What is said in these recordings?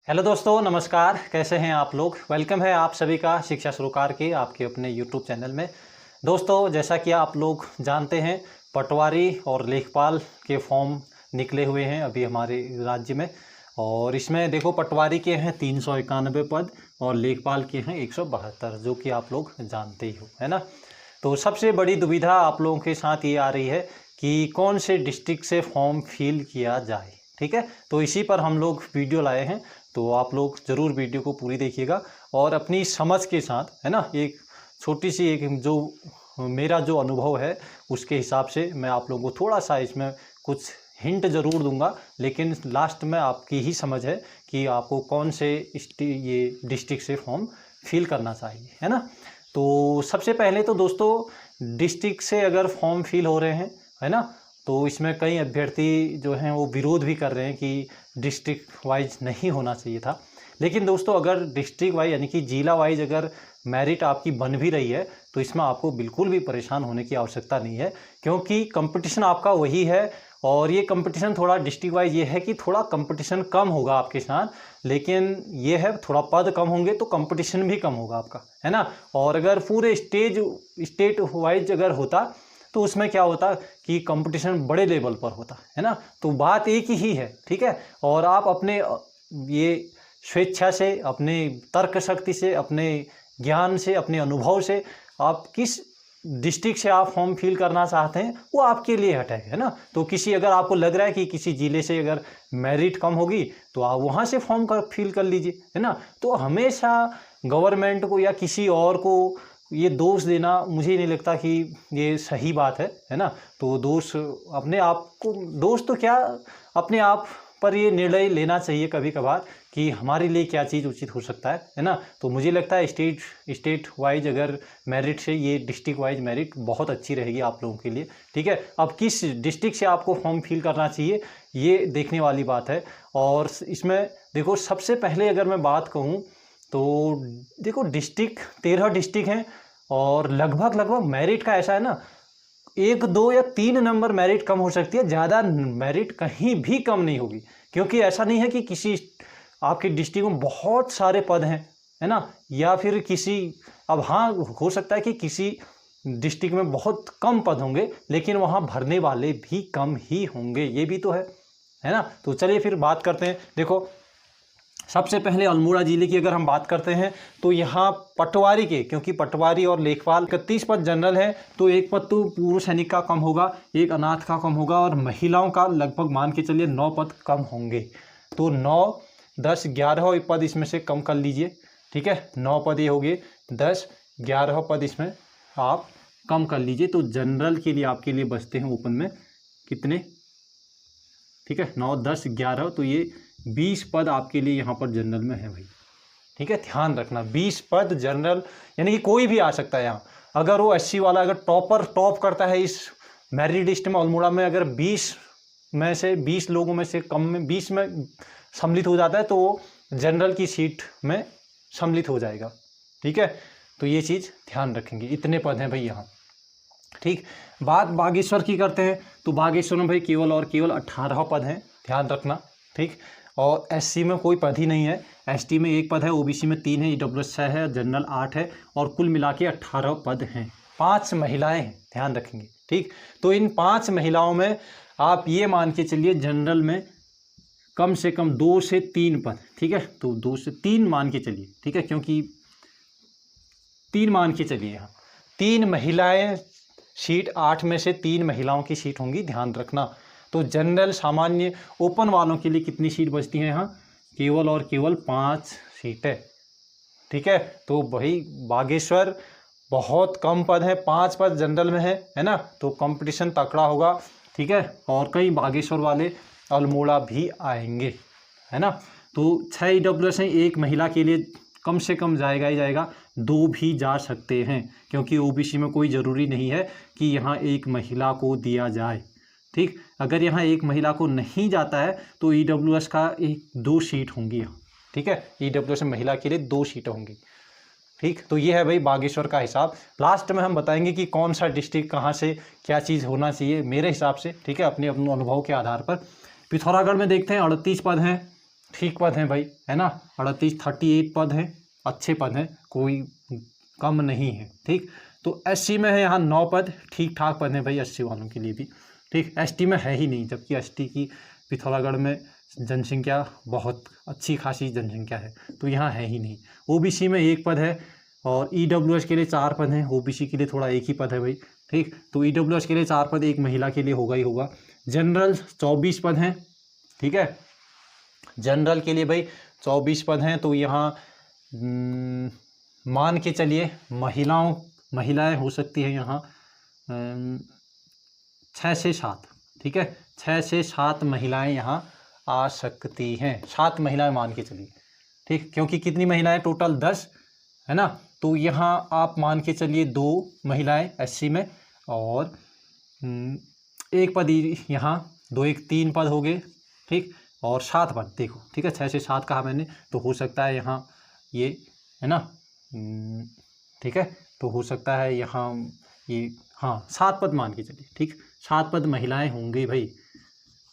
Hello दोस्तों, नमस्कार। कैसे हैं आप लोग। वेलकम है आप सभी का शिक्षा सरोकार के आपके अपने यूट्यूब चैनल में। दोस्तों, जैसा कि आप लोग जानते हैं, पटवारी और लेखपाल के फॉर्म निकले हुए हैं अभी हमारे राज्य में। और इसमें देखो, पटवारी के हैं 391 पद और लेखपाल के हैं 172, जो कि आप लोग जानते ही हो, है ना। तो सबसे बड़ी दुविधा आप लोगों के साथ ये आ रही है कि कौन से डिस्ट्रिक्ट से फॉर्म फिल किया जाए। ठीक है, तो इसी पर हम लोग वीडियो लाए हैं। तो आप लोग ज़रूर वीडियो को पूरी देखिएगा और अपनी समझ के साथ, है ना, एक छोटी सी एक जो मेरा जो अनुभव है उसके हिसाब से मैं आप लोगों को थोड़ा सा इसमें कुछ हिंट ज़रूर दूंगा, लेकिन लास्ट में आपकी ही समझ है कि आपको कौन से ये डिस्ट्रिक्ट से फॉर्म फिल करना चाहिए, है ना। तो सबसे पहले तो दोस्तों, डिस्ट्रिक्ट से अगर फॉर्म फिल हो रहे हैं, है ना, तो इसमें कई अभ्यर्थी जो हैं वो विरोध भी कर रहे हैं कि डिस्ट्रिक्ट वाइज नहीं होना चाहिए था। लेकिन दोस्तों, अगर डिस्ट्रिक्ट वाइज यानी कि जिला वाइज अगर मेरिट आपकी बन भी रही है तो इसमें आपको बिल्कुल भी परेशान होने की आवश्यकता नहीं है, क्योंकि कंपटीशन आपका वही है। और ये कंपटीशन थोड़ा डिस्ट्रिक्ट वाइज ये है कि थोड़ा कंपटीशन कम होगा आपके साथ, लेकिन ये है थोड़ा पद कम होंगे तो कंपटीशन भी कम होगा आपका, है ना। और अगर पूरे स्टेट वाइज अगर होता तो उसमें क्या होता कि कंपटीशन बड़े लेवल पर होता, है ना। तो बात एक ही है, ठीक है। और आप अपने ये स्वेच्छा से, अपने तर्क शक्ति से, अपने ज्ञान से, अपने अनुभव से आप किस डिस्ट्रिक्ट से आप फॉर्म फिल करना चाहते हैं वो आपके लिए हट है ना। तो किसी अगर आपको लग रहा है कि किसी ज़िले से अगर मेरिट कम होगी तो आप वहाँ से फॉर्म फिल कर लीजिए, है ना। तो हमेशा गवर्नमेंट को या किसी और को ये दोष देना मुझे नहीं लगता कि ये सही बात है ना। तो दोष अपने आप को, दोष तो क्या, अपने आप पर ये निर्णय लेना चाहिए कभी कभार कि हमारे लिए क्या चीज़ उचित हो सकता है ना। तो मुझे लगता है स्टेट वाइज अगर मेरिट से ये डिस्ट्रिक्ट वाइज मेरिट बहुत अच्छी रहेगी आप लोगों के लिए, ठीक है। अब किस डिस्ट्रिक्ट से आपको फॉर्म फिल करना चाहिए ये देखने वाली बात है। और इसमें देखो, सबसे पहले अगर मैं बात कहूँ तो देखो, डिस्ट्रिक्ट 13 डिस्ट्रिक्ट हैं और लगभग मेरिट का ऐसा है ना, 1, 2 या 3 नंबर मेरिट कम हो सकती है, ज़्यादा मेरिट कहीं भी कम नहीं होगी। क्योंकि ऐसा नहीं है कि किसी आपके डिस्ट्रिक्ट में बहुत सारे पद हैं, है ना, या फिर किसी, अब हाँ हो सकता है कि किसी डिस्ट्रिक्ट में बहुत कम पद होंगे लेकिन वहाँ भरने वाले भी कम ही होंगे, ये भी तो है ना। तो चलिए फिर बात करते हैं। देखो, सबसे पहले अल्मोड़ा ज़िले की अगर हम बात करते हैं तो यहाँ पटवारी के, क्योंकि पटवारी और लेखपाल 31 पद जनरल है, तो एक पद तो पूर्व सैनिक का कम होगा, एक अनाथ का कम होगा और महिलाओं का लगभग मान के चलिए 9 पद कम होंगे। तो 9, 10, 11 पद इसमें से कम कर लीजिए, ठीक है। 9 पद ये हो गए, 10, 11 पद इसमें आप कम कर लीजिए। तो जनरल के लिए आपके लिए बचते हैं ओपन में कितने, ठीक है, 9, 10, 11, तो ये 20 पद आपके लिए यहाँ पर जनरल में है भाई, ठीक है। ध्यान रखना, 20 पद जनरल, यानी कि कोई भी आ सकता है यहाँ। अगर वो 80 वाला अगर टॉप करता है इस मेरिट लिस्ट में अल्मोड़ा में, अगर 20 में से 20 लोगों में से कम में 20 में सम्मिलित हो जाता है तो वो जनरल की सीट में सम्मिलित हो जाएगा, ठीक है। तो ये चीज़ ध्यान रखेंगे, इतने पद हैं भाई यहाँ, ठीक। बात बागेश्वर की करते हैं तो बागेश्वर में भाई केवल और केवल 18 पद हैं, ध्यान रखना, ठीक। और एससी में कोई पद ही नहीं है, एसटी में 1 पद है, ओबीसी में 3 है, ईडब्ल्यूएस 6 है, जनरल 8 है और कुल मिला के 18 पद हैं। 5 महिलाएं हैं, ध्यान रखेंगे, ठीक। तो इन 5 महिलाओं में आप ये मान के चलिए जनरल में कम से कम 2 से 3 पद, ठीक है। तो 2 से 3 मान के चलिए, ठीक है, क्योंकि 3 मान के चलिए, यहाँ 3 महिलाएं सीट, 8 में से 3 महिलाओं की सीट होंगी, ध्यान रखना। तो जनरल सामान्य ओपन वालों के लिए कितनी सीट बचती हैं यहाँ, केवल और केवल 5 सीटें, ठीक है। तो भाई बागेश्वर बहुत कम पद है, 5 पद जनरल में है ना। तो कंपटीशन तगड़ा होगा, ठीक है। और कई बागेश्वर वाले अल्मोड़ा भी आएंगे, है ना। तो 6 ईडब्ल्यूएस हैं, 1 महिला के लिए कम से कम जाएगा ही जाएगा, 2 भी जा सकते हैं, क्योंकि ओबीसी में कोई ज़रूरी नहीं है कि यहाँ 1 महिला को दिया जाए, ठीक। अगर यहाँ 1 महिला को नहीं जाता है तो ईडब्ल्यूएस का 2 सीट होंगी यहाँ, ठीक है। ईडब्ल्यूएस महिला के लिए 2 सीटें होंगी, ठीक। तो ये है भाई बागेश्वर का हिसाब। लास्ट में हम बताएंगे कि कौन सा डिस्ट्रिक्ट कहाँ से क्या चीज़ होना चाहिए मेरे हिसाब से, ठीक है, अपने अनुभव के आधार पर। पिथौरागढ़ में देखते हैं 38 पद हैं, ठीक पद हैं भाई, है ना, 38 पद हैं, अच्छे पद हैं, कोई कम नहीं है। ठीक, तो SC में है यहाँ 9 पद, ठीक ठाक पद हैं भाई SC वालों के लिए भी। ठीक, ST में है ही नहीं, जबकि ST की पिथौरागढ़ में जनसंख्या बहुत अच्छी खासी जनसंख्या है, तो यहाँ है ही नहीं। OBC में 1 पद है और EWS के लिए 4 पद हैं, OBC के लिए थोड़ा 1 ही पद है भाई। ठीक, तो EWS के लिए 4 पद, एक महिला के लिए होगा ही होगा। जनरल 24 पद हैं। ठीक है, जनरल के लिए भाई 24 पद हैं, तो यहाँ मान के चलिए महिलाएं हो सकती हैं यहाँ 6 से 7। ठीक है, 6 से 7 महिलाएं यहाँ आ सकती हैं, 7 महिलाएं मान के चलिए। ठीक, क्योंकि कितनी महिलाएं टोटल 10 है ना, तो यहाँ आप मान के चलिए 2 महिलाएं SC में और 1 पद यहाँ, 2 1 3 पद हो गए। ठीक, और 7 पद देखो। ठीक है, 6 से 7 कहा मैंने, तो हो सकता है यहाँ ये, है ना। ठीक है, तो हो सकता है यहाँ ये, हाँ 7 पद मान के चलिए। ठीक, 7 पद महिलाएं होंगे भाई।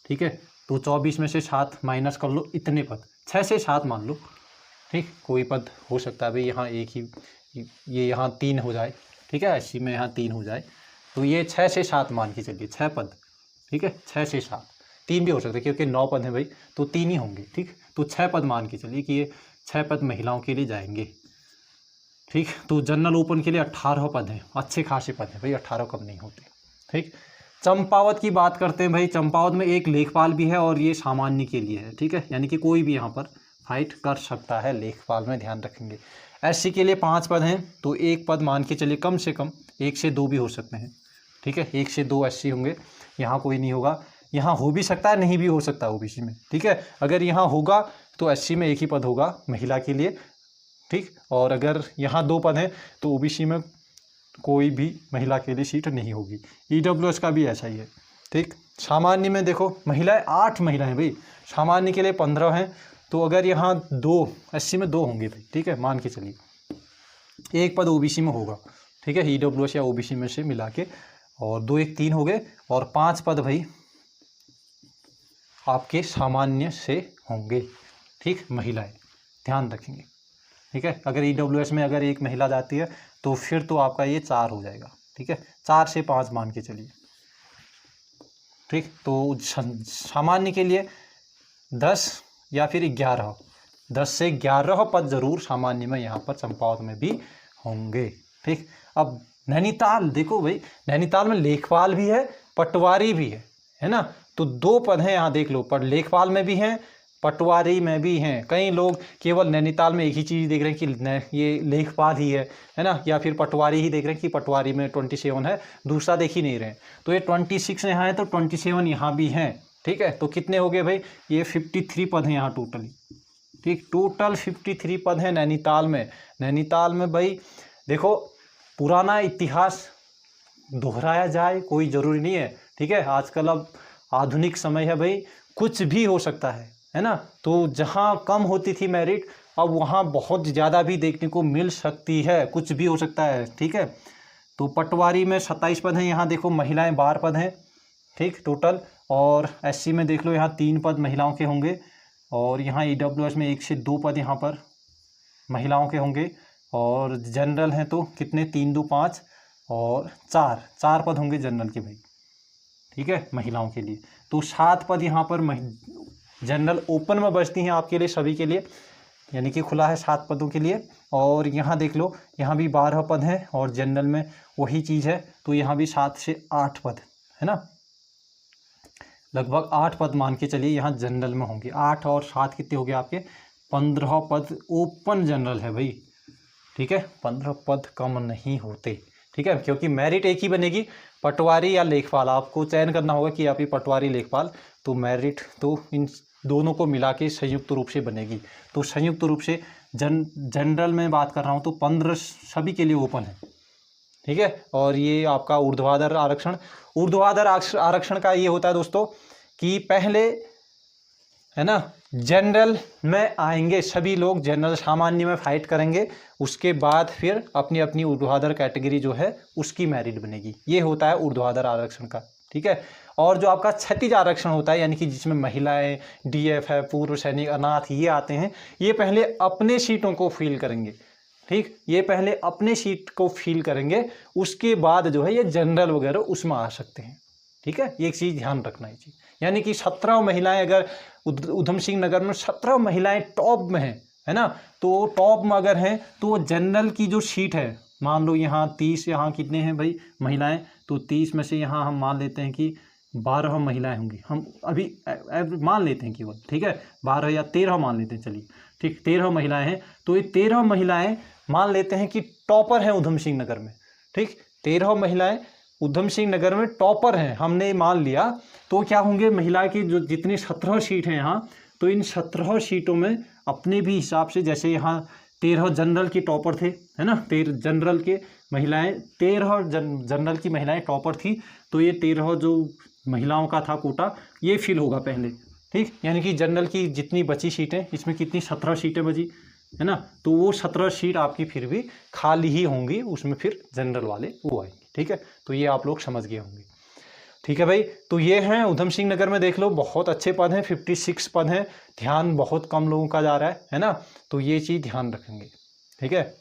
ठीक है, तो 24 में से 7 माइनस कर लो, इतने पद, 6 से 7 मान लो। ठीक, कोई पद हो सकता है भाई यहाँ एक ही, ये यहाँ 3 हो जाए। ठीक है, SC में यहाँ 3 हो जाए, तो ये 6 से 7 मान के चलिए, 6 पद। ठीक है, 6 से 7, 3 भी हो सकता है क्योंकि 9 पद हैं भाई, तो 3 ही होंगे। ठीक, तो 6 पद मान के चलिए कि ये 6 पद महिलाओं के लिए जाएंगे। ठीक, तो जनरल ओपन के लिए 18 पद हैं, अच्छे खासे पद हैं भाई, 18 कम नहीं होते। ठीक, चंपावत की बात करते हैं भाई। चंपावत में एक लेखपाल भी है और ये सामान्य के लिए है। ठीक है, यानी कि कोई भी यहाँ पर फाइट कर सकता है लेखपाल में, ध्यान रखेंगे। SC के लिए 5 पद हैं, तो 1 पद मान के चलिए, कम से कम 1 से 2 भी हो सकते हैं। ठीक है, 1 से 2 SC होंगे, यहाँ कोई नहीं होगा। यहाँ हो भी सकता है, नहीं भी हो सकता OBC में। ठीक है, अगर यहाँ होगा तो SC में 1 ही पद होगा महिला के लिए। ठीक, और अगर यहाँ 2 पद हैं तो OBC में कोई भी महिला के लिए सीट नहीं होगी। EWS का भी ऐसा ही है। ठीक, सामान्य में देखो महिलाएं 8 महिलाएं भाई, सामान्य के लिए 15 हैं, तो अगर यहाँ 2 SC में 2 होंगे भाई। ठीक है, मान के चलिए 1 पद OBC में होगा। ठीक है, EWS या OBC में से मिला के, और 2 1 3 हो गए, और 5 पद भाई आपके सामान्य से होंगे। ठीक, महिलाएं ध्यान रखेंगे। ठीक है, अगर EWS में अगर 1 महिला जाती है तो फिर तो आपका ये 4 हो जाएगा। ठीक है, 4 से 5 मान के चलिए। ठीक, तो सामान्य के लिए 10 या फिर 11, 10 से 11 पद जरूर सामान्य में यहाँ पर चंपावत में भी होंगे। ठीक, अब नैनीताल देखो भाई, नैनीताल में लेखपाल भी है, पटवारी भी है ना, तो 2 पद हैं यहाँ देख लो, पर लेखपाल में भी हैं, पटवारी में भी हैं। कई लोग केवल नैनीताल में एक ही चीज़ देख रहे हैं कि ये लेखपाल ही है ना, या फिर पटवारी ही देख रहे हैं कि पटवारी में 27 है, दूसरा देख ही नहीं रहे हैं। तो ये 26 यहाँ है, तो 27 यहाँ भी हैं। ठीक है, तो कितने हो गए भाई, ये 53 पद हैं यहाँ टोटली। ठीक, टोटल 53 पद हैं नैनीताल में। नैनीताल में भाई देखो, पुराना इतिहास दोहराया जाए कोई ज़रूरी नहीं है। ठीक है, आजकल अब आधुनिक समय है भाई, कुछ भी हो सकता है ना। तो जहाँ कम होती थी मेरिट, अब वहाँ बहुत ज़्यादा भी देखने को मिल सकती है, कुछ भी हो सकता है। ठीक है, तो पटवारी में 27 पद हैं, यहाँ देखो महिलाएं 12 पद हैं। ठीक, टोटल, और SC में देख लो यहाँ 3 पद महिलाओं के होंगे, और यहाँ EWS में 1 से 2 पद यहाँ पर महिलाओं के होंगे, और जनरल हैं तो कितने, 3 2 5 और 4 पद होंगे जनरल के भाई। ठीक है, महिलाओं के लिए तो 7 पद यहाँ पर जनरल ओपन में बचती हैं आपके लिए, सभी के लिए, यानी कि खुला है 7 पदों के लिए। और यहाँ देख लो, यहाँ भी 12 पद हैं, और जनरल में वही चीज़ है, तो यहाँ भी 7 से 8 पद है ना, लगभग 8 पद मान के चलिए यहाँ जनरल में होंगे। 8 और 7 कितने हो गए आपके, 15 पद ओपन जनरल है भाई। ठीक है, 15 पद कम नहीं होते। ठीक है, क्योंकि मेरिट एक ही बनेगी, पटवारी या लेखपाल, आपको चयन करना होगा कि आप ये पटवारी लेखपाल, तो मेरिट तो इन दोनों को मिला के संयुक्त रूप से बनेगी। तो संयुक्त रूप से जनरल में बात कर रहा हूँ तो 15 सभी के लिए ओपन है। ठीक है, और ये आपका ऊर्ध्वाधर आरक्षण, ऊर्ध्वाधर आरक्षण का ये होता है दोस्तों कि पहले है ना जनरल में आएंगे सभी लोग, जनरल सामान्य में फाइट करेंगे, उसके बाद फिर अपनी अपनी ऊर्ध्वाधर कैटेगरी जो है उसकी मेरिट बनेगी। ये होता है ऊर्ध्वाधर आरक्षण का। ठीक है, और जो आपका क्षैतिज आरक्षण होता है, यानी कि जिसमें महिलाएं, डीएफ है, पूर्व सैनिक, अनाथ, ये आते हैं, ये पहले अपने सीटों को फिल करेंगे। ठीक, ये पहले अपने सीट को फिल करेंगे, उसके बाद जो है ये जनरल वगैरह उसमें आ सकते हैं। ठीक है, ये एक चीज़ ध्यान रखना है जी। यानी कि 17 महिलाएं, अगर उधम सिंह नगर में 17 महिलाएं टॉप में हैं, है ना, तो टॉप में अगर हैं तो जनरल की जो सीट है, मान लो यहाँ 30, यहाँ कितने हैं भाई महिलाएं, तो 30 में से यहाँ हम मान लेते हैं कि 12 महिलाएं होंगी, हम अभी मान लेते हैं केवल, ठीक है, 12 या 13 मान लेते हैं, चलिए ठीक, 13 महिलाएं हैं। तो ये 13 महिलाएं मान लेते हैं कि टॉपर हैं उधम सिंह नगर में। ठीक, 13 महिलाएं उधम सिंह नगर में टॉपर हैं, हमने मान लिया। तो क्या होंगे, महिला की जो जितनी 17 सीट हैं यहाँ, तो इन 17 सीटों में अपने भी हिसाब से, जैसे यहाँ 13 जनरल के टॉपर थे, है ना, 13 जनरल के महिलाएं, 13 जनरल की महिलाएं टॉपर थी, तो ये 13 जो महिलाओं का था कोटा, ये फिल होगा पहले। ठीक, यानी कि जनरल की जितनी बची सीटें, इसमें कितनी 17 सीटें बची, है ना, तो वो 17 सीट आपकी फिर भी खाली ही होंगी, उसमें फिर जनरल वाले वो आएंगे। ठीक है, तो ये आप लोग समझ गए होंगे। ठीक है भाई, तो ये हैं उधम सिंह नगर में, देख लो बहुत अच्छे पद हैं, 56 पद हैं, ध्यान बहुत कम लोगों का जा रहा है ना, तो ये चीज़ ध्यान रखेंगे। ठीक है,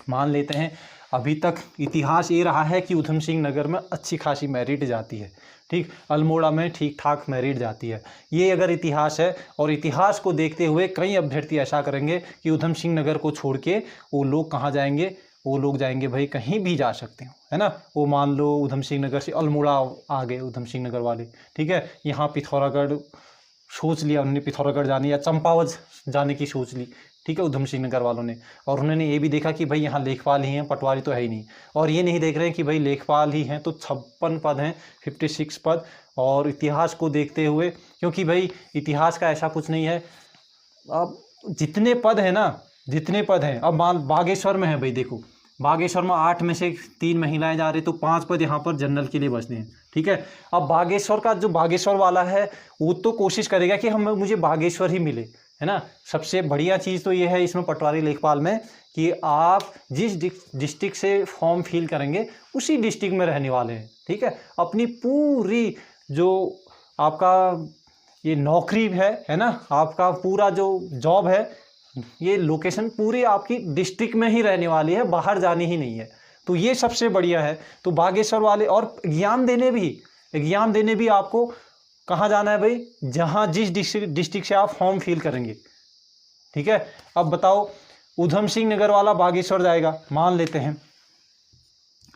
मान लेते हैं अभी तक इतिहास ये रहा है कि उधम सिंह नगर में अच्छी खासी मेरिट जाती है। ठीक, अल्मोड़ा में ठीक ठाक मेरिट जाती है, ये अगर इतिहास है। और इतिहास को देखते हुए कई अभ्यर्थी ऐसा करेंगे कि उधम सिंह नगर को छोड़ के वो लोग कहाँ जाएंगे, वो लोग जाएंगे भाई कहीं भी जा सकते हो, है ना, वो मान लो उधम सिंह नगर से अल्मोड़ा आ गए उधम सिंह नगर वाले। ठीक है, यहाँ पिथौरागढ़ सोच लिया उन्होंने, पिथौरागढ़ जाने या चंपावत जाने की सोच ली। ठीक है, उधम सिंह नगर वालों ने, और उन्होंने ये भी देखा कि भाई यहाँ लेखपाल ही हैं, पटवारी तो है ही नहीं, और ये नहीं देख रहे हैं कि भाई लेखपाल ही हैं, तो 56 पद हैं, 56 पद। और इतिहास को देखते हुए, क्योंकि भाई इतिहास का ऐसा कुछ नहीं है, अब जितने पद हैं ना, जितने पद हैं, अब मान बागेश्वर में है भाई, देखो बागेश्वर में 8 में से 3 महिलाएं जा रही, तो 5 पद यहाँ पर जनरल के लिए बचते हैं। ठीक है, अब बागेश्वर का जो बागेश्वर वाला है वो तो कोशिश करेगा कि मुझे बागेश्वर ही मिले, है ना। सबसे बढ़िया चीज़ तो ये है इसमें पटवारी लेखपाल में कि आप जिस डिस्ट्रिक्ट से फॉर्म फिल करेंगे उसी डिस्ट्रिक्ट में रहने वाले हैं। ठीक है, अपनी पूरी जो आपका ये नौकरी है ना, आपका पूरा जो जॉब है, ये लोकेशन पूरी आपकी डिस्ट्रिक्ट में ही रहने वाली है, बाहर जानी ही नहीं है, तो ये सबसे बढ़िया है। तो बागेश्वर वाले, और एग्जाम देने भी आपको कहाँ जाना है भाई, जहाँ जिस डिस्ट्रिक्ट से आप फॉर्म फिल करेंगे। ठीक है, अब बताओ उधम सिंह नगर वाला बागेश्वर जाएगा, मान लेते हैं,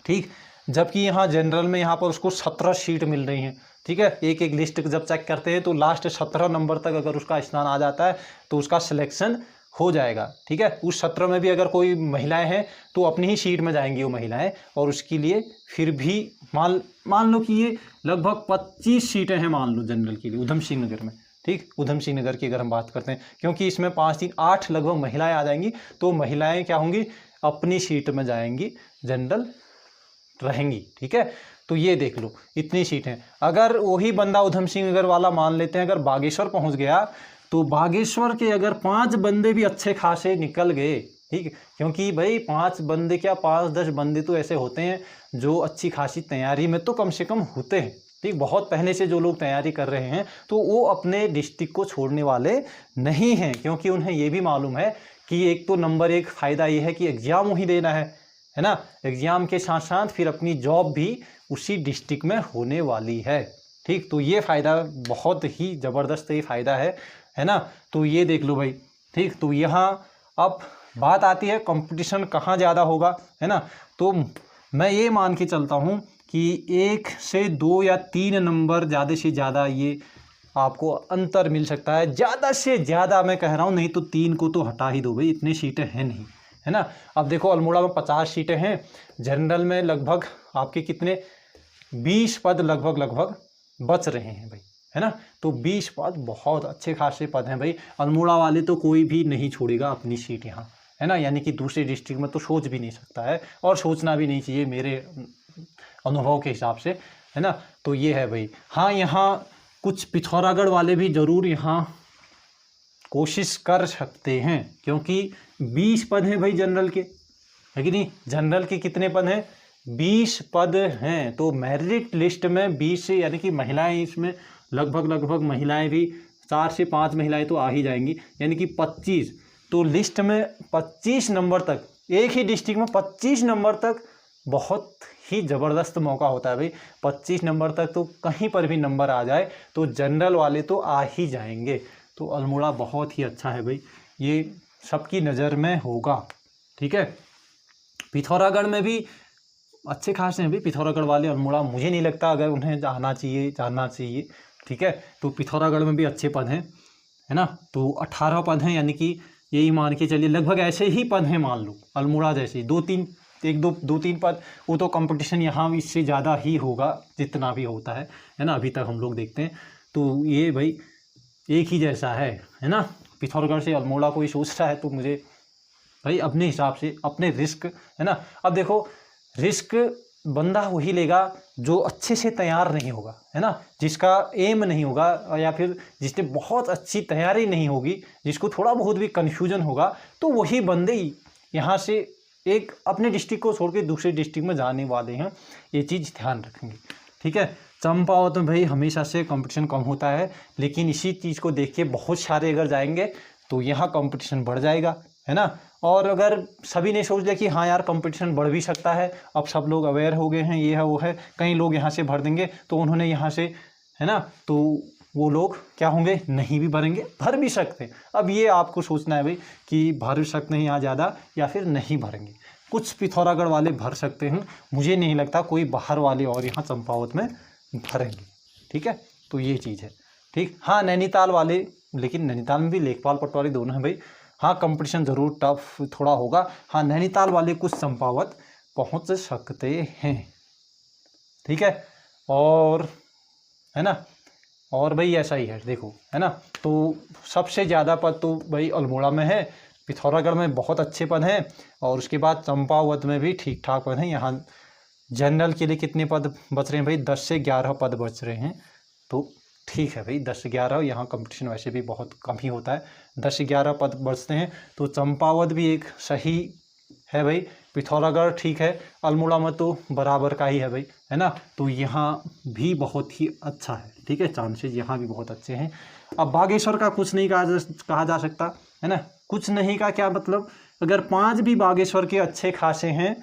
ठीक, जबकि यहाँ जनरल में यहाँ पर उसको 17 सीट मिल रही हैं। ठीक है, एक एक लिस्ट जब चेक करते हैं तो लास्ट 17 नंबर तक अगर उसका स्थान आ जाता है तो उसका सिलेक्शन हो जाएगा। ठीक है, उस 17 में भी अगर कोई महिलाएं हैं तो अपनी ही सीट में जाएंगी वो महिलाएं, और उसके लिए फिर भी मान लो कि ये लगभग 25 सीटें हैं मान लो जनरल के लिए उधम सिंह नगर में। ठीक, उधम सिंह नगर की अगर हम बात करते हैं, क्योंकि इसमें 5 3 8 लगभग महिलाएं आ जाएंगी, तो महिलाएं क्या होंगी, अपनी सीट में जाएंगी, जनरल रहेंगी। ठीक है, तो ये देख लो इतनी सीटें। अगर वही बंदा उधम सिंह नगर वाला मान लेते हैं अगर बागेश्वर पहुंच गया, तो बागेश्वर के अगर 5 बंदे भी अच्छे खासे निकल गए, ठीक है, क्योंकि भाई 5 बंदे क्या 5-10 बंदे तो ऐसे होते हैं जो अच्छी खासी तैयारी में तो कम से कम होते हैं। ठीक, बहुत पहले से जो लोग तैयारी कर रहे हैं तो वो अपने डिस्ट्रिक्ट को छोड़ने वाले नहीं हैं, क्योंकि उन्हें ये भी मालूम है कि एक तो नंबर 1 फ़ायदा ये है कि एग्ज़ाम वहीं देना है ना, एग्ज़ाम के साथ साथ फिर अपनी जॉब भी उसी डिस्ट्रिक्ट में होने वाली है। ठीक, तो ये फ़ायदा बहुत ही ज़बरदस्त ये फ़ायदा है ना, तो ये देख लो भाई। ठीक, तो यहाँ अब बात आती है कंपटीशन कहाँ ज़्यादा होगा, है ना, तो मैं ये मान के चलता हूँ कि 1 से 2 या 3 नंबर ज़्यादा से ज़्यादा ये आपको अंतर मिल सकता है, ज़्यादा से ज़्यादा मैं कह रहा हूँ, नहीं तो 3 को तो हटा ही दो भाई, इतनी सीटें हैं नहीं, है ना। अब देखो अल्मोड़ा में 50 सीटें हैं, जनरल में लगभग आपके कितने 20 पद लगभग बच रहे हैं भाई, है ना, तो 20 पद बहुत अच्छे खासे पद हैं भाई। अल्मोड़ा वाले तो कोई भी नहीं छोड़ेगा अपनी सीट यहाँ, है ना, यानी कि दूसरे डिस्ट्रिक्ट में तो सोच भी नहीं सकता है, और सोचना भी नहीं चाहिए मेरे अनुभव के हिसाब से, है ना, तो ये है भाई। हाँ, यहाँ कुछ पिथौरागढ़ वाले भी ज़रूर यहाँ कोशिश कर सकते हैं, क्योंकि 20 पद हैं भाई जनरल के, है कि नहीं, जनरल के कितने पद हैं 20 पद हैं, तो मेरिट लिस्ट में 20 यानी कि महिलाएं इसमें लगभग महिलाएं भी 4 से 5 महिलाएं तो आ ही जाएंगी, यानी कि 25। तो लिस्ट में 25 नंबर तक, एक ही डिस्ट्रिक्ट में 25 नंबर तक बहुत ही ज़बरदस्त मौका होता है भाई। 25 नंबर तक तो कहीं पर भी नंबर आ जाए तो जनरल वाले तो आ ही जाएंगे। तो अल्मोड़ा बहुत ही अच्छा है भाई, ये सबकी नज़र में होगा। ठीक है, पिथौरागढ़ में भी अच्छे खासे हैं भाई पिथौरागढ़ वाले। अल्मोड़ा मुझे नहीं लगता अगर उन्हें जानना चाहिए। ठीक है, तो पिथौरागढ़ में भी अच्छे पद हैं, है ना। तो 18 पद हैं, यानी कि यही मान के चलिए लगभग ऐसे ही पद हैं, मान लो अल्मोड़ा जैसे 2-3 पद। वो तो कंपटीशन यहाँ इससे ज़्यादा ही होगा जितना भी होता है ना, अभी तक हम लोग देखते हैं। तो ये भाई एक ही जैसा है ना। पिथौरागढ़ से अल्मोड़ा कोई सोच रहा है तो मुझे भाई अपने हिसाब से अपने रिस्क, है ना। अब देखो रिस्क बंदा वही लेगा जो अच्छे से तैयार नहीं होगा, है ना, जिसका एम नहीं होगा, या फिर जिसने बहुत अच्छी तैयारी नहीं होगी, जिसको थोड़ा बहुत भी कन्फ्यूजन होगा, तो वही बंदे यहाँ से एक अपने डिस्ट्रिक्ट को छोड़ के दूसरे डिस्ट्रिक्ट में जाने वाले हैं। ये चीज़ ध्यान रखेंगे। ठीक है, चंपावत में भाई हमेशा से कंपटीशन कम होता है, लेकिन इसी चीज़ को देख के बहुत सारे अगर जाएंगे तो यहाँ कंपटीशन बढ़ जाएगा, है ना। और अगर सभी ने सोच लिया कि हाँ यार कंपटीशन बढ़ भी सकता है, अब सब लोग अवेयर हो गए हैं, ये है वो है, कई लोग यहाँ से भर देंगे, तो उन्होंने यहाँ से, है ना, तो वो लोग क्या होंगे, नहीं भी भरेंगे, भर भी सकते हैं। अब ये आपको सोचना है भाई कि भर सकते हैं यहाँ ज़्यादा या फिर नहीं भरेंगे। कुछ पिथौरागढ़ वाले भर सकते हैं, मुझे नहीं लगता कोई बाहर वाले और यहाँ चंपावत में भरेंगे। ठीक है, तो ये चीज़ है। ठीक, हाँ नैनीताल वाले, लेकिन नैनीताल में भी लेखपाल पटवारी दोनों हैं भाई। हाँ कंपटीशन ज़रूर टफ थोड़ा होगा। हाँ नैनीताल वाले कुछ चंपावत पहुँच सकते हैं। ठीक है, और है ना, और भाई ऐसा ही है देखो, है ना। तो सबसे ज़्यादा पद तो भाई अल्मोड़ा में है, पिथौरागढ़ में बहुत अच्छे पद हैं, और उसके बाद चंपावत में भी ठीक ठाक पद हैं। यहाँ जनरल के लिए कितने पद बच रहे हैं भाई, 10 से 11 पद बच रहे हैं। तो ठीक है भाई, 10 से 11, यहाँ कंपटीशन वैसे भी बहुत कम ही होता है, 10 से 11 पद बचते हैं। तो चंपावत भी एक सही है भाई, पिथौरागढ़ ठीक है, अल्मोड़ा में तो बराबर का ही है भाई, है ना। तो यहाँ भी बहुत ही अच्छा है। ठीक है, चांसेस यहाँ भी बहुत अच्छे हैं। अब बागेश्वर का कुछ नहीं कहा जा सकता, है ना। कुछ नहीं का क्या मतलब, अगर 5 भी बागेश्वर के अच्छे खासे हैं,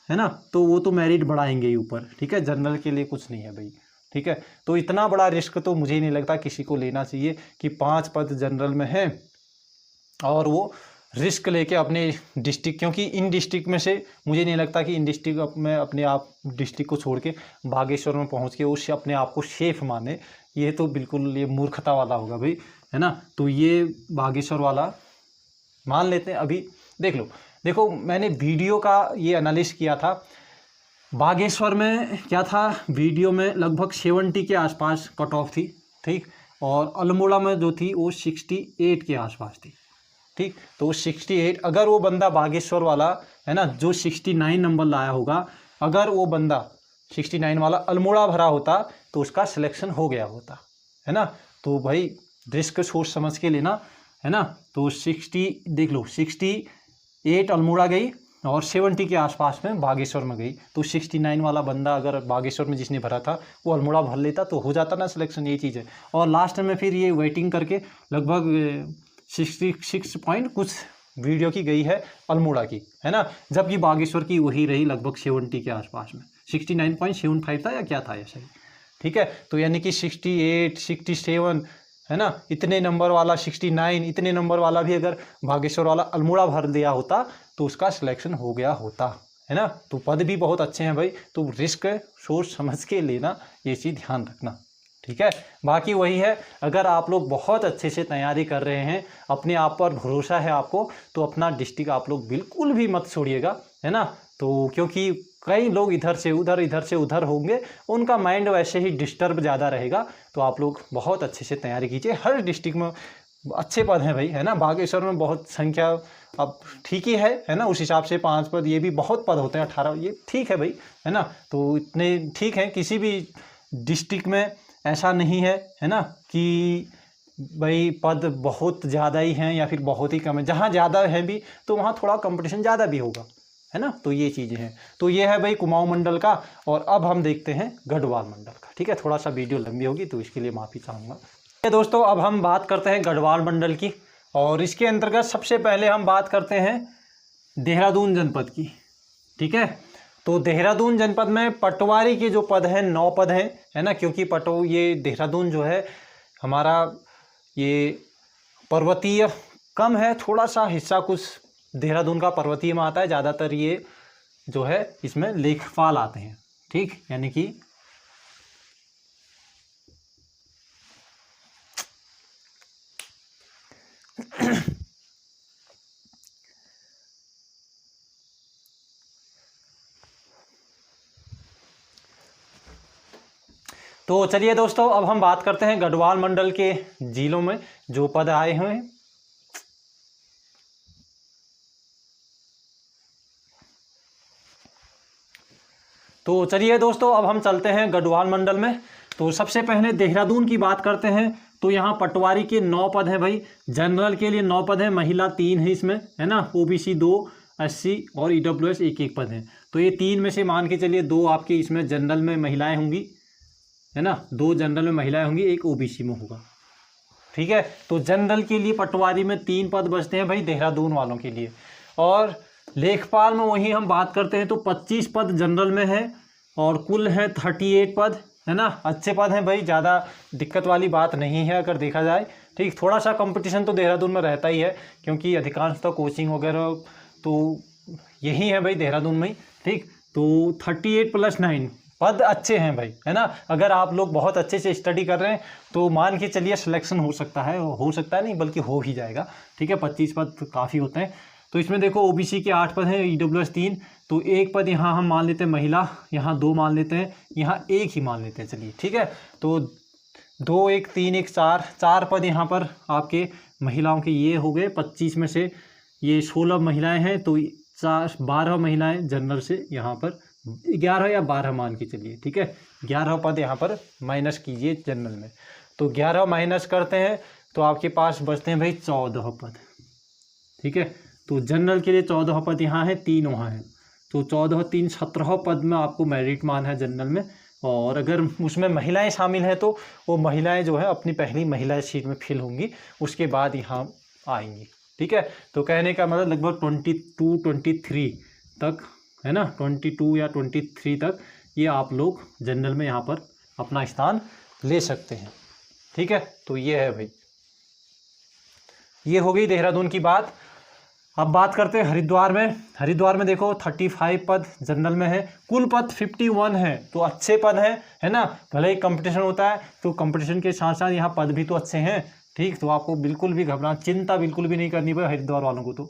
है ना, तो वो तो मेरिट बढ़ाएंगे ही ऊपर। ठीक है, जनरल के लिए कुछ नहीं है भाई। ठीक है, तो इतना बड़ा रिस्क तो मुझे नहीं लगता किसी को लेना चाहिए कि 5 पद जनरल में हैं और वो रिस्क लेके अपने डिस्ट्रिक्ट, क्योंकि इन डिस्ट्रिक्ट में से मुझे नहीं लगता कि इन डिस्ट्रिक्ट में अपने आप डिस्ट्रिक्ट को छोड़ के बागेश्वर में पहुंच के उससे अपने आप को सेफ माने, ये तो बिल्कुल ये मूर्खता वाला होगा भाई, है ना। तो ये बागेश्वर वाला मान लेते हैं। अभी देख लो, देखो मैंने वीडियो का ये एनालिसिस किया था, बागेश्वर में क्या था, वीडियो में लगभग 70 के आसपास कट ऑफ थी। ठीक, और अल्मोड़ा में जो थी वो 68 के आसपास थी। ठीक, तो 68, अगर वो बंदा बागेश्वर वाला, है ना, जो 69 नंबर लाया होगा, अगर वो बंदा 69 वाला अल्मोड़ा भरा होता तो उसका सिलेक्शन हो गया होता, है ना। तो भाई रिस्क सोच समझ के लेना, है ना। तो 60 देख लो, 68 अल्मोड़ा गई और 70 के आसपास में बागेश्वर में गई। तो 69 वाला बंदा अगर बागेश्वर में जिसने भरा था वो अल्मोड़ा भर लेता तो हो जाता ना सिलेक्शन, ये चीज़ है। और लास्ट में फिर ये वेटिंग करके लगभग 66 पॉइंट कुछ वीडियो की गई है अल्मोड़ा की, है ना, जबकि बागेश्वर की वही रही लगभग 70 के आसपास में, 69.75 था या क्या था ऐसा ही। ठीक है, तो यानी कि 68, 67, है ना, इतने नंबर वाला 69, इतने नंबर वाला भी अगर बागेश्वर वाला अल्मोड़ा भर दिया होता तो उसका सिलेक्शन हो गया होता, है ना। तो पद भी बहुत अच्छे हैं भाई, तो रिस्क सोच समझ के लेना, ये चीज़ ध्यान रखना। ठीक है, बाकी वही है, अगर आप लोग बहुत अच्छे से तैयारी कर रहे हैं, अपने आप पर भरोसा है आपको, तो अपना डिस्ट्रिक्ट आप लोग बिल्कुल भी मत छोड़िएगा, है ना। तो क्योंकि कई लोग इधर से उधर होंगे, उनका माइंड वैसे ही डिस्टर्ब ज़्यादा रहेगा। तो आप लोग बहुत अच्छे से तैयारी कीजिए, हर डिस्ट्रिक्ट में अच्छे पद हैं भाई, है ना। बागेश्वर में बहुत संख्या अब ठीक ही है ना, उस हिसाब से 5 पद, ये भी बहुत पद होते हैं 18, ये ठीक है भाई, है ना। तो इतने ठीक हैं, किसी भी डिस्ट्रिक्ट में ऐसा नहीं है ना, कि भाई पद बहुत ज़्यादा ही हैं या फिर बहुत ही कम है। जहाँ ज़्यादा है भी तो वहाँ थोड़ा कंपटीशन ज़्यादा भी होगा, है ना। तो ये चीज़ें हैं। तो ये है भाई कुमाऊं मंडल का। और अब हम देखते हैं गढ़वाल मंडल का। ठीक है, थोड़ा सा वीडियो लंबी होगी तो इसके लिए माफ़ी चाहूँगा। दोस्तों अब हम बात करते हैं गढ़वाल मंडल की, और इसके अंतर्गत सबसे पहले हम बात करते हैं देहरादून जनपद की। ठीक है, तो देहरादून जनपद में पटवारी के जो पद हैं 9 पद हैं, है ना, क्योंकि ये देहरादून जो है हमारा ये पर्वतीय कम है, थोड़ा सा हिस्सा कुछ देहरादून का पर्वतीय में आता है, ज़्यादातर ये जो है इसमें लेखपाल आते हैं। ठीक, यानी कि तो चलिए दोस्तों अब हम बात करते हैं गढ़वाल मंडल के जिलों में जो पद आए हुए हैं। तो चलिए दोस्तों अब हम चलते हैं गढ़वाल मंडल में। तो सबसे पहले देहरादून की बात करते हैं। तो यहाँ पटवारी के 9 पद हैं भाई, जनरल के लिए 9 पद हैं, महिला 3 है इसमें, है ना, ओबीसी 2, एससी और ईडब्ल्यूएस 1-1 पद हैं। तो ये 3 में से मान के चलिए 2 आपके इसमें जनरल में महिलाएं होंगी, है ना, 2 जनरल में महिलाएं होंगी, 1 ओबीसी में होगा। ठीक है, तो जनरल के लिए पटवारी में 3 पद बचते हैं भाई देहरादून वालों के लिए। और लेखपाल में वही हम बात करते हैं तो 25 पद जनरल में है और कुल है 38 पद, है ना। अच्छे पद हैं भाई, ज़्यादा दिक्कत वाली बात नहीं है अगर देखा जाए। ठीक, थोड़ा सा कंपटीशन तो देहरादून में रहता ही है क्योंकि अधिकांश तो कोचिंग वगैरह तो यही है भाई देहरादून में ही। ठीक, तो 38 + 9 पद अच्छे हैं भाई, है ना। अगर आप लोग बहुत अच्छे से स्टडी कर रहे हैं तो मान के चलिए सिलेक्शन हो सकता है नहीं बल्कि हो ही जाएगा। ठीक है, 25 पद काफ़ी होते हैं। तो इसमें देखो ओबीसी के 8 पद हैं, ईडब्ल्यूएस 3, तो 1 पद यहाँ हम मान लेते हैं महिला, यहाँ 2 मान लेते हैं, यहाँ 1 ही मान लेते हैं। चलिए ठीक है, तो 2 1 3 1 4 पद यहाँ पर आपके महिलाओं के ये हो गए। 25 में से ये 16 महिलाएं हैं तो 12 महिलाएं जनरल से यहाँ पर 11 या 12 मान के चलिए। ठीक है, 11 पद यहाँ पर माइनस कीजिए जनरल में। तो 11 माइनस करते हैं तो आपके पास बचते हैं भाई 14 पद। ठीक है, तो जनरल के लिए 14 पद यहाँ है, 3 वहाँ हैं, तो 14 3 17 पद में आपको मेरिट मान है जनरल में। और अगर उसमें महिलाएं शामिल हैं तो वो महिलाएं जो है अपनी पहली महिला सीट में फिल होंगी, उसके बाद यहाँ आएंगी। ठीक है, तो कहने का मतलब लगभग 22-23 तक, है ना, 22 या 23 तक ये आप लोग जनरल में यहाँ पर अपना स्थान ले सकते हैं। ठीक है, तो ये है भाई, ये हो गई देहरादून की बात। अब बात करते हैं हरिद्वार में। हरिद्वार में देखो 35 पद जनरल में है, कुल पद 51 है, तो अच्छे पद हैं, है ना। भले ही कंपटीशन होता है तो कंपटीशन के साथ साथ यहाँ पद भी तो अच्छे हैं। ठीक, तो आपको बिल्कुल भी चिंता बिल्कुल भी नहीं करनी पड़े हरिद्वार वालों को। तो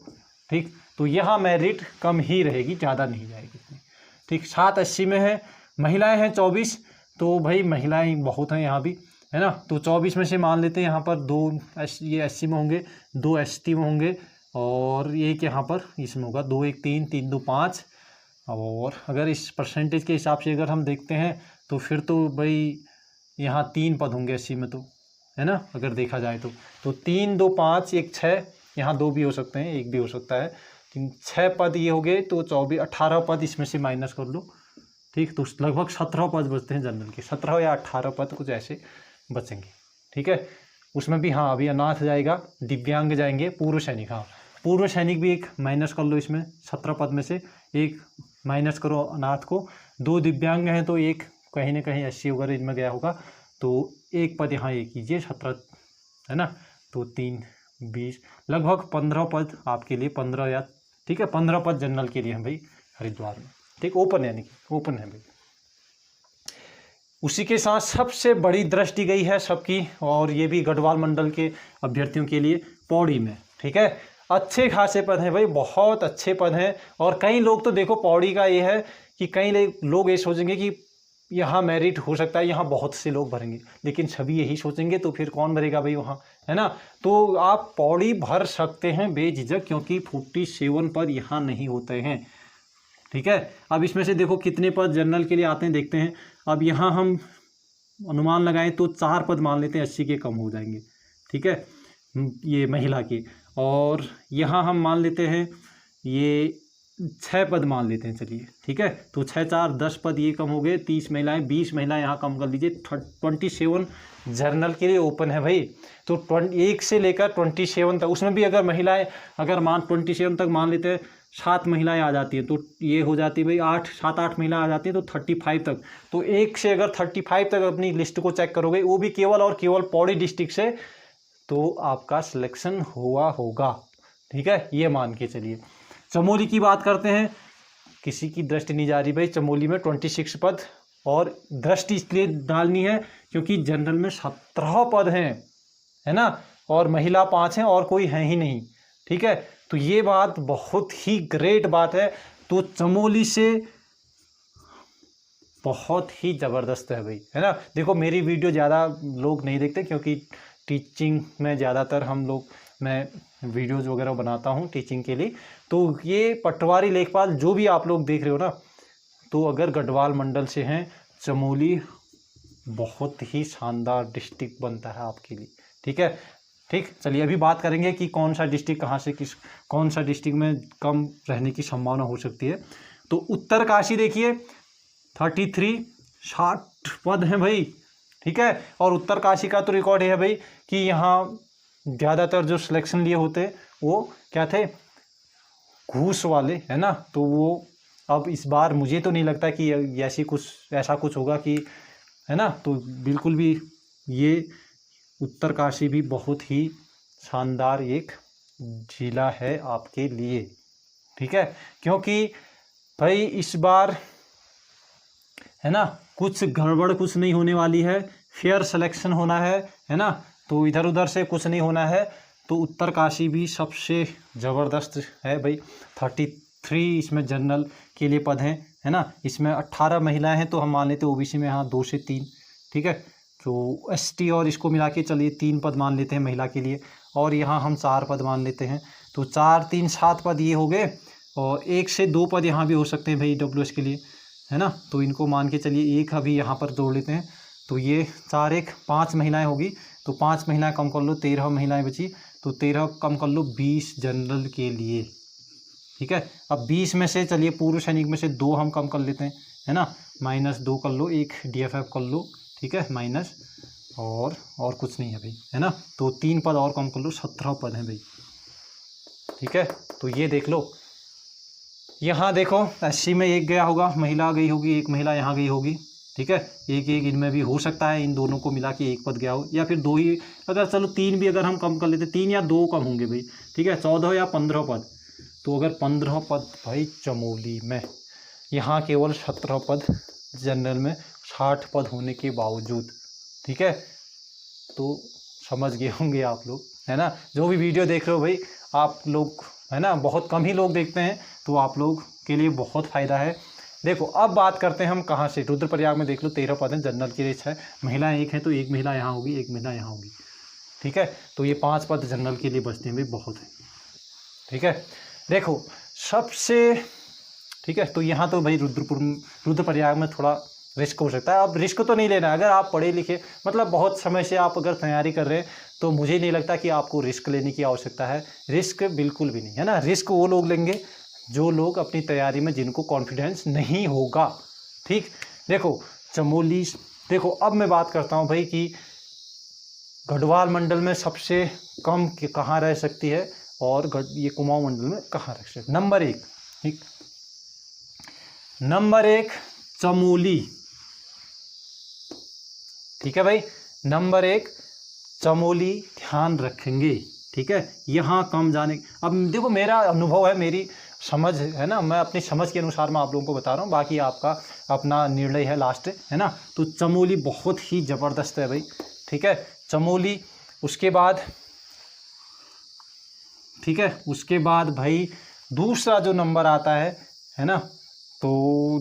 ठीक, तो यहाँ मेरिट कम ही रहेगी, ज़्यादा नहीं जाएगी। ठीक, 7 एससी में है, महिलाएं हैं 24, तो भाई महिलाएं बहुत हैं यहाँ भी, है ना। तो 24 में से मान लेते हैं यहाँ पर 2 ये एससी में होंगे, 2 एसटी में होंगे और एक यहाँ पर इसमें होगा 2 1 3 3 2 5। और अगर इस परसेंटेज के हिसाब से अगर हम देखते हैं तो फिर तो भाई यहाँ 3 पद होंगे एससी में, तो है ना, अगर देखा जाए तो 3 2 5 1 6, यहाँ 2 भी हो सकते हैं, 1 भी हो सकता है, 6 पद ये हो गए, तो 18 पद इसमें से माइनस कर लो। ठीक, तो लगभग 17 पद बचते हैं जनरल के, 17 या 18 पद कुछ ऐसे बचेंगे। ठीक है, उसमें भी हाँ अभी अनाथ जाएगा, दिव्यांग जाएंगे, पूर्व सैनिक, हाँ पूर्व सैनिक भी एक माइनस कर लो इसमें, 17 पद में से एक माइनस करो अनाथ को, 2 दिव्यांग हैं तो एक कहीं ना कहीं एससी वगैरह इनमें गया होगा, तो 1 पद यहाँ ये कीजिए 17, है ना, तो 3 20 लगभग 15 पद आपके लिए, 15 या ठीक है 15 पद जनरल के लिए हैं भाई हरिद्वार में। ठीक, ओपन यानी कि ओपन है भाई। उसी के साथ सबसे बड़ी दृष्टि गई है सबकी, और ये भी गढ़वाल मंडल के अभ्यर्थियों के लिए पौड़ी में। ठीक है, अच्छे खासे पद हैं भाई, बहुत अच्छे पद हैं। और कई लोग तो देखो पौड़ी का ये है कि कई लोग ये सोचेंगे कि यहाँ मेरिट हो सकता है, यहाँ बहुत से लोग भरेंगे, लेकिन सभी यही सोचेंगे तो फिर कौन भरेगा भाई वहाँ, है ना। तो आप पौड़ी भर सकते हैं बेझिझक, क्योंकि 47 पद यहाँ नहीं होते हैं। ठीक है, अब इसमें से देखो कितने पद जनरल के लिए आते हैं देखते हैं। अब यहाँ हम अनुमान लगाएं तो 4 पद मान लेते हैं 80 के कम हो जाएंगे। ठीक है, ये महिला के, और यहाँ हम मान लेते हैं ये 6 पद मान लेते हैं चलिए, ठीक है। तो 6 4 10 पद ये कम हो गए, 30 महिलाएं, 20 महिलाएं यहाँ कम कर लीजिए। 27 जर्नल के लिए ओपन है भाई। तो 1 से लेकर 27 तक, उसमें भी अगर महिलाएं अगर 27 तक मान लेते हैं, 7 महिलाएं आ जाती हैं तो ये हो जाती है भाई 7 8 महिलाएं आ जाती हैं तो 35 तक। तो 1 से अगर 35 तक अपनी लिस्ट को चेक करोगे, वो भी केवल और केवल पौड़ी डिस्ट्रिक्ट से, तो आपका सिलेक्शन हुआ होगा, ठीक है, ये मान के चलिए। चमोली की बात करते हैं, किसी की दृष्टि नहीं जा रही भाई। चमोली में 26 पद, और दृष्टि इसलिए डालनी है क्योंकि जनरल में 17 पद हैं, है ना, और महिला 5 हैं और कोई है ही नहीं, ठीक है। तो ये बात बहुत ही ग्रेट बात है। तो चमोली से बहुत ही ज़बरदस्त है भाई, है ना। देखो मेरी वीडियो ज़्यादा लोग नहीं देखते क्योंकि टीचिंग में ज़्यादातर मैं वीडियोज़ वगैरह बनाता हूँ टीचिंग के लिए। तो ये पटवारी लेखपाल जो भी आप लोग देख रहे हो ना, तो अगर गढ़वाल मंडल से हैं, चमोली बहुत ही शानदार डिस्ट्रिक्ट बनता है आपके लिए, ठीक है। ठीक, चलिए अभी बात करेंगे कि कौन सा डिस्ट्रिक्ट कहाँ से कौन सा डिस्ट्रिक्ट में कम रहने की संभावना हो सकती है। तो उत्तरकाशी देखिए 33 60 पद हैं भाई, ठीक है। और उत्तरकाशी का तो रिकॉर्ड है भाई कि यहाँ ज़्यादातर जो सिलेक्शन लिए होते वो क्या थे, घूस वाले, है ना। तो वो अब इस बार मुझे तो नहीं लगता कि ऐसा कुछ होगा कि, है ना। तो बिल्कुल भी ये उत्तरकाशी भी बहुत ही शानदार एक जिला है आपके लिए, ठीक है। क्योंकि भाई इस बार, है ना, कुछ गड़बड़ कुछ नहीं होने वाली है, फेयर सिलेक्शन होना है ना। तो इधर उधर से कुछ नहीं होना है। तो उत्तरकाशी भी सबसे ज़बरदस्त है भाई। 33 इसमें जनरल के लिए पद हैं, है ना। इसमें 18 महिलाएं हैं, तो हम मान लेते हैं ओबीसी में यहाँ 2 से 3, ठीक है। तो एसटी और इसको मिला के चलिए 3 पद मान लेते हैं महिला के लिए, और यहाँ हम 4 पद मान लेते हैं। तो 4 3 7 पद ये हो गए, और 1 से 2 पद यहाँ भी हो सकते हैं भाई डब्ल्यूएस के लिए, है ना। तो इनको मान के चलिए 1 अभी यहाँ पर जोड़ लेते हैं। तो ये 4 1 5 महिलाएं होगी, तो 5 महिलाएं कम कर लो, 13 महिलाएं बची। तो 13 कम कर लो 20 जनरल के लिए, ठीक है। अब 20 में से चलिए पूर्व सैनिक में से 2 हम कम कर लेते हैं, है ना। -2 कर लो, 1 डीएफएफ कर लो, ठीक है, माइनस, और कुछ नहीं है भाई, है ना। तो 3 पद और कम कर लो, 17 पद हैं भाई, ठीक है। तो ये देख लो, यहाँ देखो एससी में 1 गया होगा, महिला गई होगी, 1 महिला यहाँ गई होगी, ठीक है। 1 1 इनमें भी हो सकता है, इन दोनों को मिला के 1 पद गया हो, या फिर 2 ही, अगर चलो 3 भी अगर हम कम कर लेते, 3 या 2 कम होंगे भाई, ठीक है। 14 या 15 पद। तो अगर 15 पद भाई चमोली में, यहाँ केवल 17 पद जनरल में, 60 पद होने के बावजूद, ठीक है। तो समझ गए होंगे आप लोग, है ना। जो भी वीडियो देख रहे हो भाई आप लोग, है ना, बहुत कम ही लोग देखते हैं, तो आप लोग के लिए बहुत फ़ायदा है। देखो अब बात करते हैं हम कहाँ से। रुद्रप्रयाग में देख लो 13 पद हैं, जनरल के लिए 6 महिलाएं 1 हैं, तो 1 महिला यहाँ होगी, 1 महिला यहाँ होगी, ठीक है। तो ये 5 पद जनरल के लिए बचते हैं भाई, बहुत है, ठीक है। देखो सबसे, ठीक है। तो यहाँ तो भाई रुद्रप्रयाग में थोड़ा रिस्क हो सकता है। अब रिस्क तो नहीं लेना, अगर आप पढ़े लिखे, मतलब बहुत समय से आप अगर तैयारी कर रहे हैं, तो मुझे नहीं लगता कि आपको रिस्क लेने की आवश्यकता है। रिस्क बिल्कुल भी नहीं, है ना। रिस्क वो लोग लेंगे जो लोग अपनी तैयारी में, जिनको कॉन्फिडेंस नहीं होगा, ठीक। देखो चमोली, देखो अब मैं बात करता हूँ भाई कि गढ़वाल मंडल में सबसे कम कहाँ रह सकती है, और ये कुमाऊं मंडल में कहाँ रह सकती है। नंबर 1, ठीक, नंबर 1 चमोली, ठीक है भाई। नंबर 1 चमोली, ध्यान रखेंगे, ठीक है। यहाँ कम जाने, अब देखो मेरा अनुभव है, मेरी समझ है ना, मैं अपनी समझ के अनुसार मैं आप लोगों को बता रहा हूँ, बाकी आपका अपना निर्णय है लास्ट, है ना। तो चमोली बहुत ही ज़बरदस्त है भाई, ठीक है, चमोली। उसके बाद, ठीक है, उसके बाद भाई दूसरा जो नंबर आता है ना, तो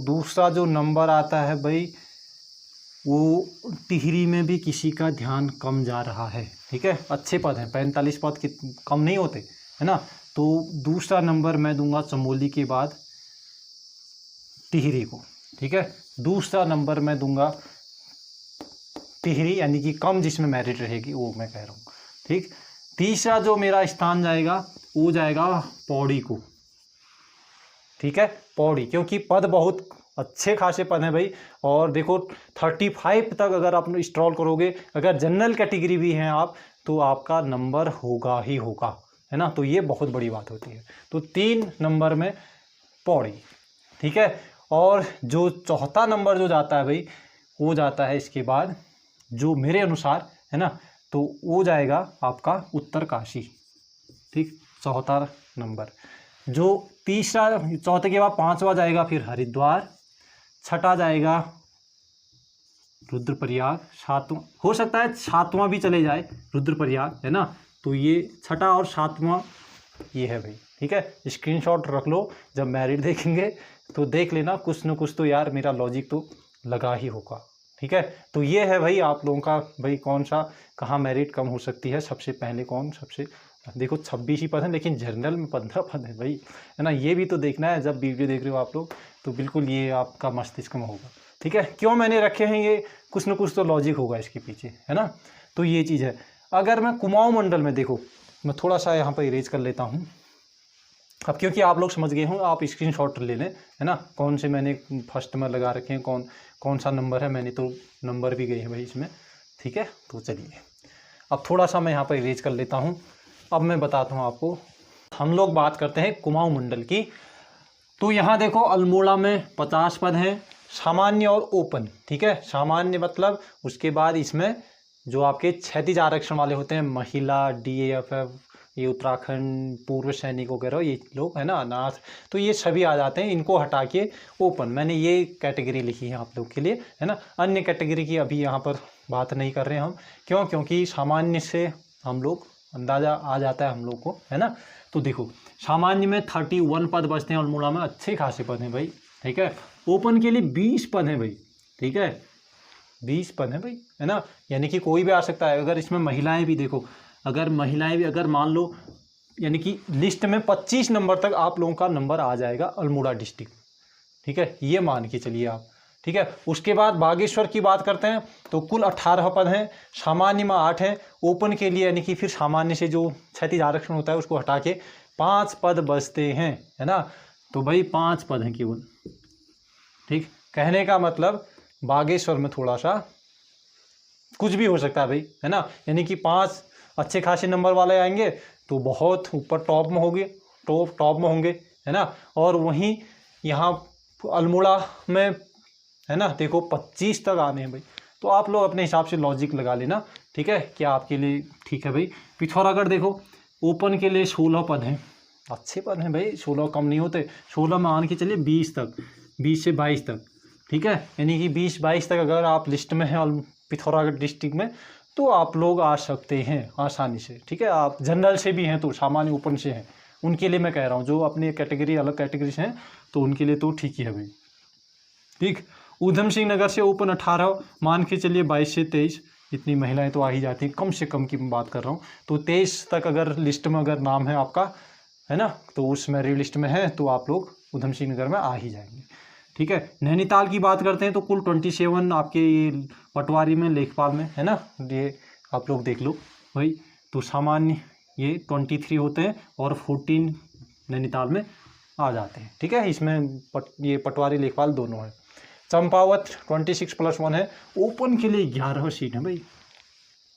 दूसरा जो नंबर आता है भाई, वो टिहरी में भी किसी का ध्यान कम जा रहा है, ठीक है। अच्छे पद हैं, 45 पद कम नहीं होते, है ना। तो दूसरा नंबर मैं दूंगा चमोली के बाद टिहरी को, ठीक है। दूसरा नंबर मैं दूंगा टिहरी, यानी कि कम जिसमें मेरिट रहेगी, वो मैं कह रहा हूँ, ठीक। तीसरा जो मेरा स्थान जाएगा वो जाएगा पौड़ी को, ठीक है, पौड़ी, क्योंकि पद बहुत अच्छे खासे पद हैं भाई। और देखो 35 तक अगर आप स्क्रॉल करोगे, अगर जनरल कैटेगरी भी हैं आप, तो आपका नंबर होगा ही होगा, है ना। तो ये बहुत बड़ी बात होती है। तो 3 नंबर में पौड़ी, ठीक है। और जो चौथा नंबर जो जाता है भाई, वो जाता है इसके बाद, जो मेरे अनुसार, है ना, तो वो जाएगा आपका उत्तरकाशी, ठीक, चौथा नंबर। जो तीसरा, चौथे के बाद 5वां जाएगा फिर हरिद्वार, छठा जाएगा रुद्रप्रयाग, 7वां हो सकता है 7वां भी चले जाए रुद्रप्रयाग, है ना। तो ये छठा और 7वां ये है भाई, ठीक है। स्क्रीनशॉट रख लो, जब मेरिट देखेंगे तो देख लेना, कुछ न कुछ तो यार मेरा लॉजिक तो लगा ही होगा, ठीक है। तो ये है भाई आप लोगों का भाई, कौन सा कहाँ मेरिट कम हो सकती है। सबसे पहले कौन, सबसे देखो 26 ही पद हैं, लेकिन जनरल में 15 पद है भाई, है ना। ये भी तो देखना है, जब वीडियो देख रहे हो आप लोग, तो बिल्कुल ये आपका मस्तिष्क में होगा, ठीक है। क्यों मैंने रखे हैं ये, कुछ न कुछ तो लॉजिक होगा इसके पीछे, है ना। तो ये चीज़ है। अगर मैं कुमाऊं मंडल में, देखो मैं थोड़ा सा यहाँ पर इरेज कर लेता हूँ अब, क्योंकि आप लोग समझ गए हों, आप स्क्रीनशॉट ले लें, है ना। कौन से मैंने फर्स्ट में लगा रखे हैं, कौन कौन सा नंबर है, मैंने तो नंबर भी गए हैं भाई इसमें, ठीक है। तो चलिए अब थोड़ा सा मैं यहाँ पर इरेज कर लेता हूँ। अब मैं बताता हूँ आपको, हम लोग बात करते हैं कुमाऊं मंडल की। तो यहाँ देखो अल्मोड़ा में 50 पद हैं, सामान्य और ओपन, ठीक है। सामान्य मतलब उसके बाद इसमें जो आपके क्षैतिज आरक्षण वाले होते हैं, महिला, DAFF, ये उत्तराखंड पूर्व सैनिक वगैरह, ये लोग, है ना, अनाथ, तो ये सभी आ जाते हैं। इनको हटा के ओपन, मैंने ये कैटेगरी लिखी है आप लोग के लिए, है ना। अन्य कैटेगरी की अभी यहाँ पर बात नहीं कर रहे हैं हम, क्यों, क्योंकि सामान्य से हम लोग अंदाज़ा आ जाता है हम लोग को, है ना। तो देखो सामान्य में 31 पद बचते हैं अल्मोड़ा में, अच्छे खासे पद हैं भाई, ठीक है। ओपन के लिए 20 पद हैं भाई, ठीक है, 20 पद हैं भाई, है ना। यानी कि कोई भी आ सकता है। अगर इसमें महिलाएं भी देखो, अगर महिलाएं भी, अगर मान लो, यानी कि लिस्ट में 25 नंबर तक आप लोगों का नंबर आ जाएगा अल्मोड़ा डिस्ट्रिक्ट, ठीक है, ये मान के चलिए आप, ठीक है। उसके बाद बागेश्वर की बात करते हैं, तो कुल 18 पद हैं, सामान्य में 8 हैं, ओपन के लिए यानी कि फिर सामान्य से जो क्षैतिज आरक्षण होता है उसको हटा के 5 पद बचते हैं, है ना। तो भाई 5 पद हैं केवल, ठीक। कहने का मतलब बागेश्वर में थोड़ा सा कुछ भी हो सकता है भाई, है ना। यानी कि 5 अच्छे खासे नंबर वाले आएंगे तो बहुत ऊपर टॉप में होंगे, टॉप में होंगे, है ना। और वहीं यहाँ अल्मोड़ा में, है ना, देखो 25 तक आने हैं भाई। तो आप लोग अपने हिसाब से लॉजिक लगा लेना, ठीक है, क्या आपके लिए ठीक है भाई। पिथौरागढ़ देखो, ओपन के लिए 16 पद हैं, अच्छे पद हैं भाई, 16 कम नहीं होते। 16 मान के चलिए 20 तक, 20 से 22 तक, ठीक है। यानी कि 20-22 तक अगर आप लिस्ट में हैं पिथौरागढ़ डिस्ट्रिक्ट में, तो आप लोग आ सकते हैं आसानी से, ठीक है। आप जनरल से भी हैं तो सामान्य ओपन से हैं, उनके लिए मैं कह रहा हूँ, जो अपनी कैटेगरी अलग कैटेगरी से हैं तो उनके लिए तो ठीक ही है भाई, ठीक। ऊधम सिंह नगर से ओपन 18, मान के चलिए 22 से 23, इतनी महिलाएं तो आ ही जाती हैं, कम से कम की मैं बात कर रहा हूँ। तो 23 तक अगर लिस्ट में अगर नाम है आपका, है ना, तो उस मेरिट लिस्ट में है, तो आप लोग ऊधम सिंह नगर में आ ही जाएंगे, ठीक है। नैनीताल की बात करते हैं तो कुल 27 आपके ये पटवारी में, लेखपाल में, है ना, ये आप लोग देख लो भाई। तो सामान्य ये 23 होते हैं और 14 नैनीताल में आ जाते हैं, ठीक है। इसमें ये पटवारी लेखपाल दोनों है। चंपावत 26+1 है, ओपन के लिए 11 सीट है भाई,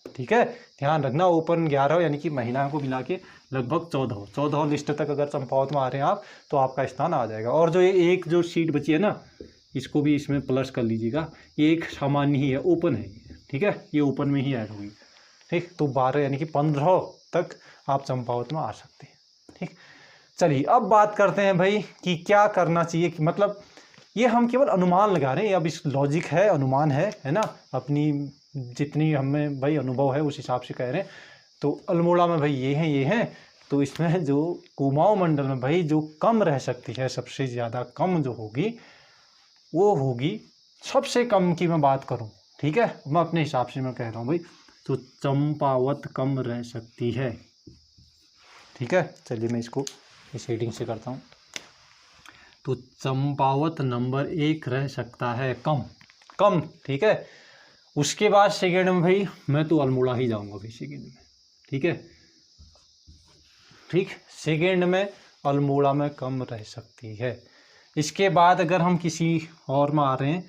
ठीक है। ध्यान रखना, ओपन 11 यानी कि महिलाओं को मिला के लगभग 14 लिस्ट तक अगर चंपावत में आ रहे हैं आप, तो आपका स्थान आ जाएगा। और जो ये एक जो सीट बची है ना, इसको भी इसमें प्लस कर लीजिएगा, ये एक सामान्य ही है, ओपन है, ठीक है, ये ओपन में ही ऐड होगी, ठीक। तो 12 यानी कि 15 तक आप चंपावत में आ सकते हैं, ठीक। चलिए अब बात करते हैं भाई कि क्या करना चाहिए, कि मतलब ये हम केवल अनुमान लगा रहे हैं, अब इस लॉजिक है, अनुमान है ना, अपनी जितनी हमें भाई अनुभव है उस हिसाब से कह रहे हैं। तो अल्मोड़ा में भाई ये हैं, तो इसमें जो कुमाऊं मंडल में भाई जो कम रह सकती है, सबसे ज़्यादा कम जो होगी वो होगी, सबसे कम की मैं बात करूं, ठीक है, मैं अपने हिसाब से मैं कह रहा हूं भाई, तो चंपावत कम रह सकती है, ठीक है। चलिए मैं इसको इस हेडिंग से करता हूँ। तो चंपावत नंबर 1 रह सकता है कम, ठीक है। उसके बाद सेकेंड में भाई मैं तो अल्मोड़ा ही जाऊंगा भाई सेकेंड में, ठीक है, ठीक। सेकेंड में अल्मोड़ा में कम रह सकती है। इसके बाद अगर हम किसी और में आ रहे हैं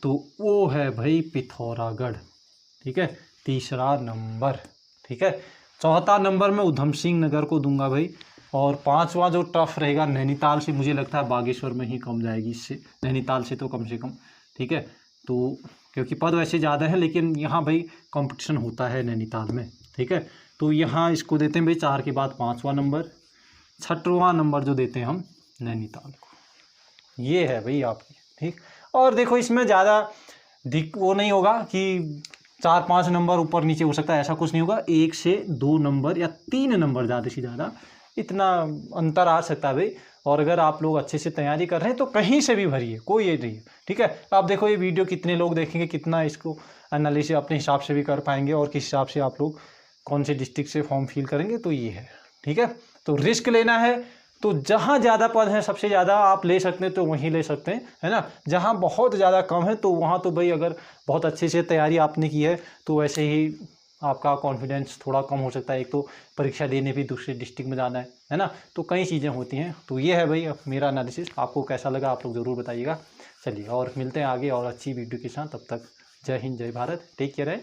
तो वो है भाई पिथौरागढ़, ठीक है, तीसरा नंबर, ठीक है। चौथा नंबर में उधम सिंह नगर को दूंगा भाई। और पांचवा जो टफ रहेगा नैनीताल से, मुझे लगता है बागेश्वर में ही कम जाएगी इससे, नैनीताल से तो कम से कम, ठीक है। तो क्योंकि पद वैसे ज़्यादा है लेकिन यहाँ भाई कंपटीशन होता है नैनीताल में, ठीक है। तो यहाँ इसको देते हैं भाई 4 के बाद 5वां नंबर। 6वां नंबर जो देते हैं हम नैनीताल को, ये है भाई आपकी, ठीक। और देखो इसमें ज़्यादा वो नहीं होगा कि 4-5 नंबर ऊपर नीचे हो सकता है, ऐसा कुछ नहीं होगा। 1 से 2 नंबर या 3 नंबर ज़्यादा से ज़्यादा इतना अंतर आ सकता है भाई। और अगर आप लोग अच्छे से तैयारी कर रहे हैं तो कहीं से भी भरिए, कोई ये नहीं है, ठीक है। आप देखो ये वीडियो कितने लोग देखेंगे, कितना इसको एनालिसिस अपने हिसाब से भी कर पाएंगे और किस हिसाब से आप लोग कौन से डिस्ट्रिक्ट से फॉर्म फिल करेंगे, तो ये है, ठीक है। तो रिस्क लेना है तो जहाँ ज़्यादा पद है सबसे ज़्यादा आप ले सकते हैं तो वहीं ले सकते हैं, है ना। जहाँ बहुत ज़्यादा कम है तो वहाँ तो भाई अगर बहुत अच्छे से तैयारी आपने की है तो वैसे ही आपका कॉन्फिडेंस थोड़ा कम हो सकता है। एक तो परीक्षा देने भी दूसरे डिस्ट्रिक्ट में जाना है ना, तो कई चीज़ें होती हैं। तो ये है भाई मेरा एनालिसिस, आपको कैसा लगा आप लोग ज़रूर बताइएगा। चलिए और मिलते हैं आगे और अच्छी वीडियो के साथ, तब तक जय हिंद जय भारत, टेक केयर है।